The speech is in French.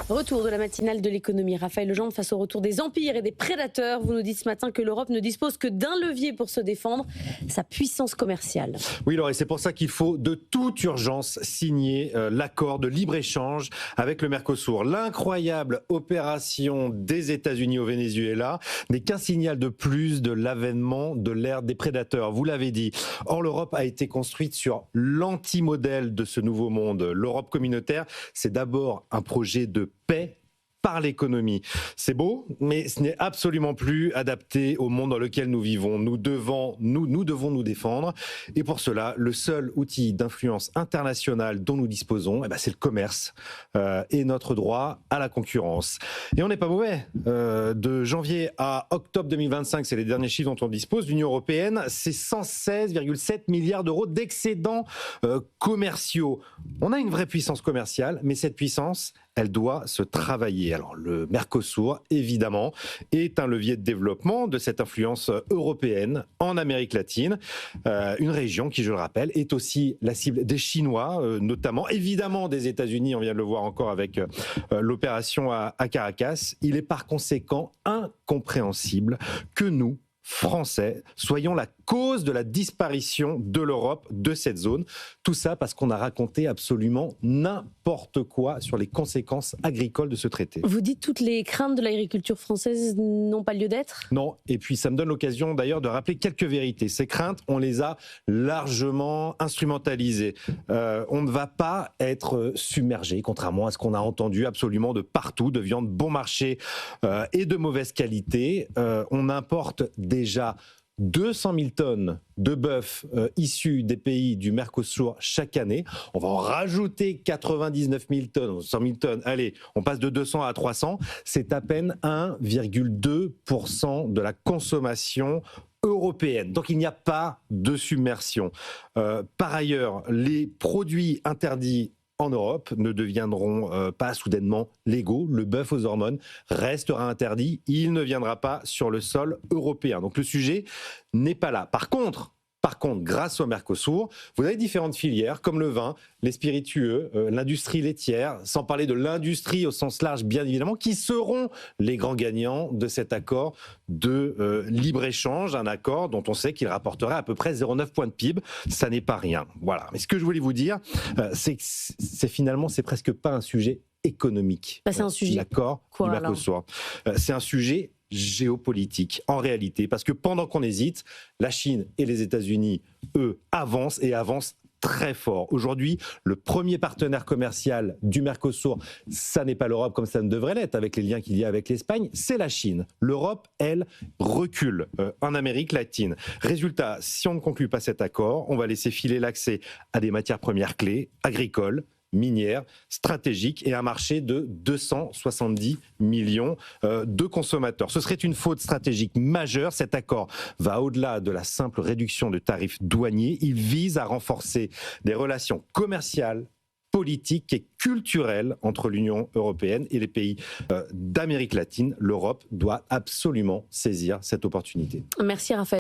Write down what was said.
Retour de la matinale de l'économie. Raphaël Legendre, face au retour des empires et des prédateurs, vous nous dites ce matin que l'Europe ne dispose que d'un levier pour se défendre, sa puissance commerciale. Oui, Laure, et c'est pour ça qu'il faut de toute urgence signer l'accord de libre-échange avec le Mercosur. L'incroyable opération des États-Unis au Venezuela n'est qu'un signal de plus de l'avènement de l'ère des prédateurs. Vous l'avez dit. Or, l'Europe a été construite sur l'anti-modèle de ce nouveau monde. L'Europe communautaire, c'est d'abord un projet de paix par l'économie. C'est beau, mais ce n'est absolument plus adapté au monde dans lequel nous vivons. Nous devons nous défendre. Et pour cela, le seul outil d'influence internationale dont nous disposons, c'est le commerce et notre droit à la concurrence. Et on n'est pas mauvais. De janvier à octobre 2025, c'est les derniers chiffres dont on dispose, l'Union européenne, c'est 116,7 milliards d'euros d'excédents commerciaux. On a une vraie puissance commerciale, mais cette puissance, elle doit se travailler. Alors le Mercosur, évidemment, est un levier de développement de cette influence européenne en Amérique latine. Une région qui, je le rappelle, est aussi la cible des Chinois, notamment, évidemment des États-Unis, on vient de le voir encore avec l'opération à Caracas. Il est par conséquent incompréhensible que nous, Français, soyons la cause de la disparition de l'Europe de cette zone. Tout ça parce qu'on a raconté absolument n'importe quoi sur les conséquences agricoles de ce traité. Vous dites toutes les craintes de l'agriculture française n'ont pas lieu d'être ? Non, et puis ça me donne l'occasion d'ailleurs de rappeler quelques vérités. Ces craintes, on les a largement instrumentalisées. On ne va pas être submergé, contrairement à ce qu'on a entendu absolument de partout, de viande bon marché et de mauvaise qualité. On importe déjà 200 000 tonnes de bœuf issus des pays du Mercosur chaque année. On va en rajouter 99 000 tonnes, 100 000 tonnes. Allez, on passe de 200 à 300. C'est à peine 1,2% de la consommation européenne. Donc il n'y a pas de submersion. Par ailleurs, les produits interdits en Europe ne deviendront pas soudainement légaux. Le bœuf aux hormones restera interdit. Il ne viendra pas sur le sol européen. Donc le sujet n'est pas là. Par contre, grâce au Mercosur, vous avez différentes filières comme le vin, les spiritueux, l'industrie laitière, sans parler de l'industrie au sens large, bien évidemment, qui seront les grands gagnants de cet accord de libre-échange, un accord dont on sait qu'il rapporterait à peu près 0,9 points de PIB. Ça n'est pas rien. Voilà. Mais ce que je voulais vous dire, c'est que c'est presque pas un sujet économique. C'est un sujet. L'accord du Mercosur. C'est un sujet géopolitique en réalité, parce que pendant qu'on hésite, la Chine et les États-Unis, eux, avancent très fort. Aujourd'hui, le premier partenaire commercial du Mercosur, ça n'est pas l'Europe comme ça ne devrait l'être, avec les liens qu'il y a avec l'Espagne, c'est la Chine. L'Europe, elle, recule en Amérique latine. Résultat, si on ne conclut pas cet accord, on va laisser filer l'accès à des matières premières clés, agricoles, minière, stratégique et un marché de 270 millions de consommateurs. Ce serait une faute stratégique majeure. Cet accord va au-delà de la simple réduction de tarifs douaniers. Il vise à renforcer des relations commerciales, politiques et culturelles entre l'Union européenne et les pays d'Amérique latine. L'Europe doit absolument saisir cette opportunité. Merci Raphaël.